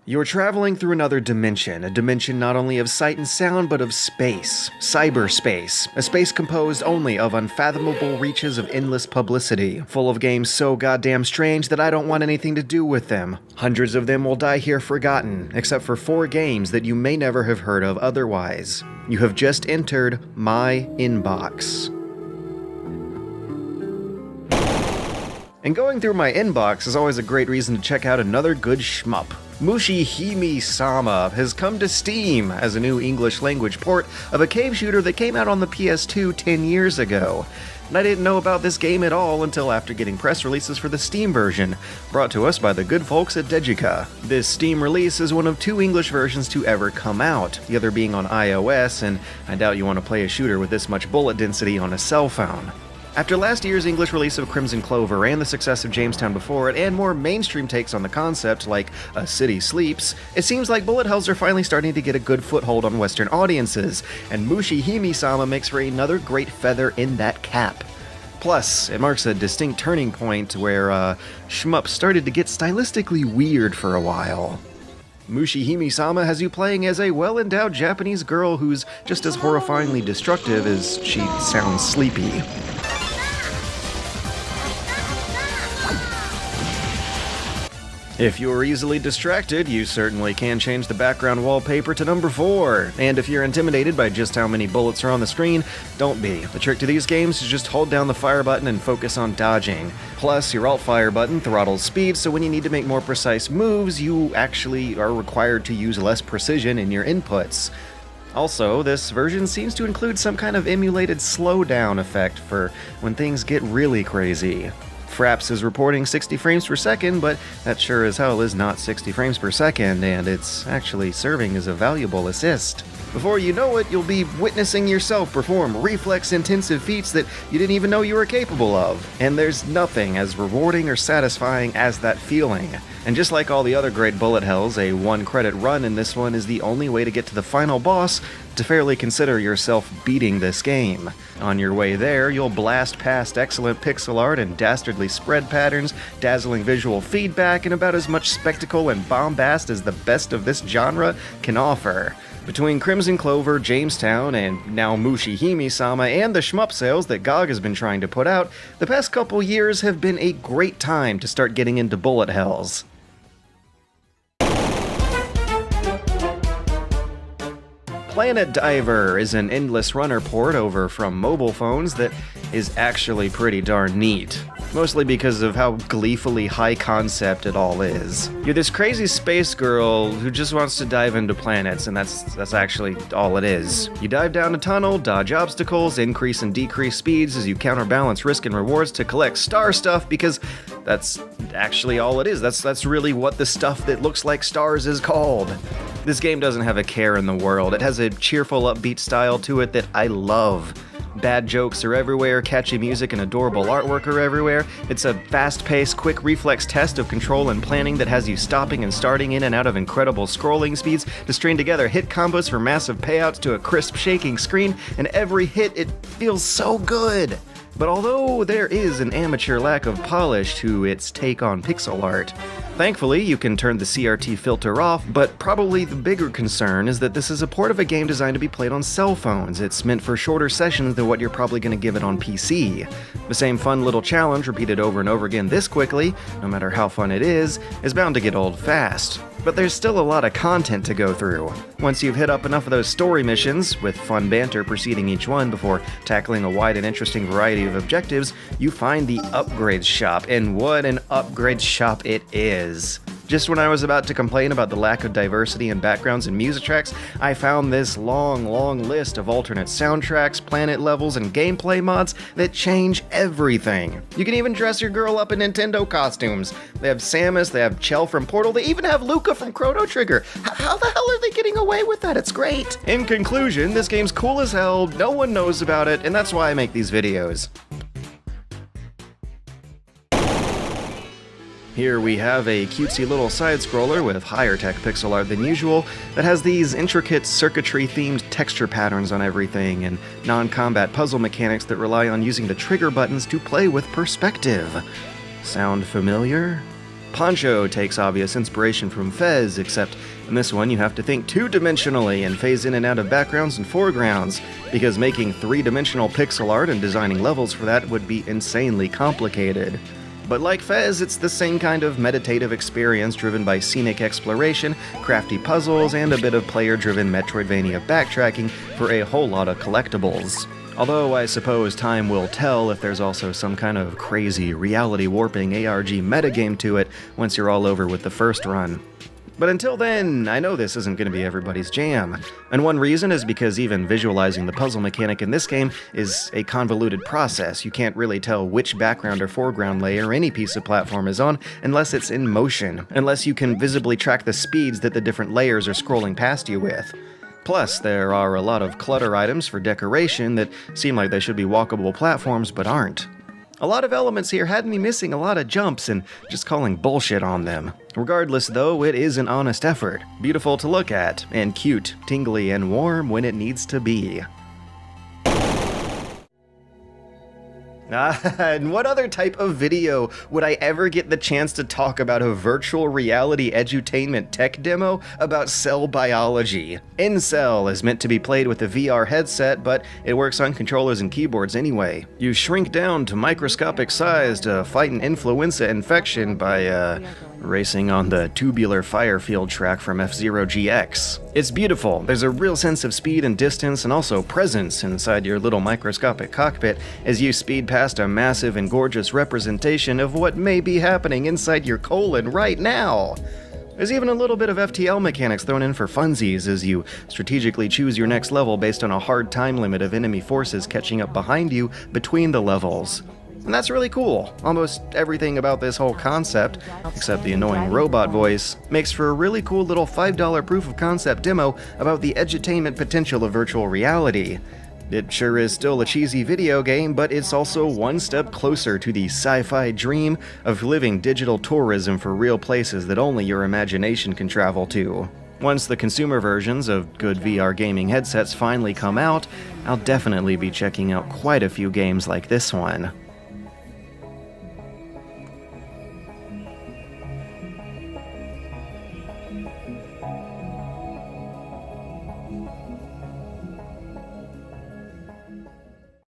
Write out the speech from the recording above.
You're traveling through another dimension, a dimension not only of sight and sound, but of space. Cyberspace, a space composed only of unfathomable reaches of endless publicity, full of games so goddamn strange that I don't want anything to do with them. Hundreds of them will die here forgotten, except for 4 games that you may never have heard of otherwise. You have just entered my inbox. And going through my inbox is always a great reason to check out another good shmup. Mushihime Sama has come to Steam as a new English language port of a cave shooter that came out on the PS2 10 years ago. And I didn't know about this game at all until after getting press releases for the Steam version, brought to us by the good folks at Dejica. This Steam release is one of 2 English versions to ever come out, the other being on iOS, and I doubt you want to play a shooter with this much bullet density on a cell phone. After last year's English release of Crimson Clover and the success of Jamestown before it, and more mainstream takes on the concept like A City Sleeps, it seems like bullet hells are finally starting to get a good foothold on Western audiences, and Mushihime Sama makes for another great feather in that cap. Plus, it marks a distinct turning point where shmup started to get stylistically weird for a while. Mushihime Sama has you playing as a well-endowed Japanese girl who's just as horrifyingly destructive as she sounds sleepy. If you're easily distracted, you certainly can change the background wallpaper to number 4. And if you're intimidated by just how many bullets are on the screen, don't be. The trick to these games is just hold down the fire button and focus on dodging. Plus, your alt fire button throttles speed, so when you need to make more precise moves, you actually are required to use less precision in your inputs. Also, this version seems to include some kind of emulated slowdown effect for when things get really crazy. Fraps is reporting 60 frames per second, but that sure as hell is not 60 frames per second, and it's actually serving as a valuable assist. Before you know it, you'll be witnessing yourself perform reflex-intensive feats that you didn't even know you were capable of. And there's nothing as rewarding or satisfying as that feeling. And just like all the other great bullet hells, a 1-credit run in this one is the only way to get to the final boss to fairly consider yourself beating this game. On your way there, you'll blast past excellent pixel art and dastardly spread patterns, dazzling visual feedback, and about as much spectacle and bombast as the best of this genre can offer. Between Crimson Clover, Jamestown, and now Mushihime Sama, and the shmup sales that GOG has been trying to put out, the past couple years have been a great time to start getting into bullet hells. Planet Diver is an endless runner port over from mobile phones that is actually pretty darn neat. Mostly because of how gleefully high concept it all is. You're this crazy space girl who just wants to dive into planets, and that's actually all it is. You dive down a tunnel, dodge obstacles, increase and decrease speeds as you counterbalance risk and rewards to collect star stuff, because that's actually all it is. That's really what the stuff that looks like stars is called. This game doesn't have a care in the world. It has a cheerful, upbeat style to it that I love. Bad jokes are everywhere, catchy music and adorable artwork are everywhere. It's a fast-paced, quick reflex test of control and planning that has you stopping and starting in and out of incredible scrolling speeds to string together hit combos for massive payouts to a crisp, shaking screen, and every hit, it feels so good. But although there is an amateur lack of polish to its take on pixel art, thankfully you can turn the CRT filter off, but probably the bigger concern is that this is a port of a game designed to be played on cell phones. It's meant for shorter sessions than what you're probably going to give it on PC. The same fun little challenge repeated over and over again this quickly, no matter how fun it is bound to get old fast. But there's still a lot of content to go through. Once you've hit up enough of those story missions, with fun banter preceding each one before tackling a wide and interesting variety of objectives, you find the upgrades shop, and what an upgrades shop it is. Just when I was about to complain about the lack of diversity in backgrounds and music tracks, I found this long list of alternate soundtracks, planet levels, and gameplay mods that change everything. You can even dress your girl up in Nintendo costumes. They have Samus, they have Chell from Portal, they even have Luca from Chrono Trigger. How the hell are they getting away with that? It's great! In conclusion, this game's cool as hell, no one knows about it, and that's why I make these videos. Here we have a cutesy little side-scroller with higher tech pixel art than usual that has these intricate circuitry-themed texture patterns on everything and non-combat puzzle mechanics that rely on using the trigger buttons to play with perspective. Sound familiar? Poncho takes obvious inspiration from Fez, except in this one you have to think two-dimensionally and phase in and out of backgrounds and foregrounds, because making three-dimensional pixel art and designing levels for that would be insanely complicated. But like Fez, it's the same kind of meditative experience driven by scenic exploration, crafty puzzles, and a bit of player-driven Metroidvania backtracking for a whole lot of collectibles. Although I suppose time will tell if there's also some kind of crazy reality-warping ARG metagame to it once you're all over with the first run. But until then, I know this isn't going to be everybody's jam. And one reason is because even visualizing the puzzle mechanic in this game is a convoluted process. You can't really tell which background or foreground layer any piece of platform is on unless it's in motion, unless you can visibly track the speeds that the different layers are scrolling past you with. Plus, there are a lot of clutter items for decoration that seem like they should be walkable platforms but aren't. A lot of elements here had me missing a lot of jumps and just calling bullshit on them. Regardless though, it is an honest effort, beautiful to look at, and cute, tingly, and warm when it needs to be. And what other type of video would I ever get the chance to talk about a virtual reality edutainment tech demo about cell biology? InCell is meant to be played with a VR headset, but it works on controllers and keyboards anyway. You shrink down to microscopic size to fight an influenza infection by, racing on the tubular fire field track from F-Zero GX. It's beautiful. There's a real sense of speed and distance and also presence inside your little microscopic cockpit as you speed past a massive and gorgeous representation of what may be happening inside your colon right now. There's even a little bit of FTL mechanics thrown in for funsies as you strategically choose your next level based on a hard time limit of enemy forces catching up behind you between the levels. And that's really cool. Almost everything about this whole concept, except the annoying robot voice, makes for a really cool little $5 proof of concept demo about the edutainment potential of virtual reality. It sure is still a cheesy video game, but it's also one step closer to the sci-fi dream of living digital tourism for real places that only your imagination can travel to. Once the consumer versions of good VR gaming headsets finally come out, I'll definitely be checking out quite a few games like this one.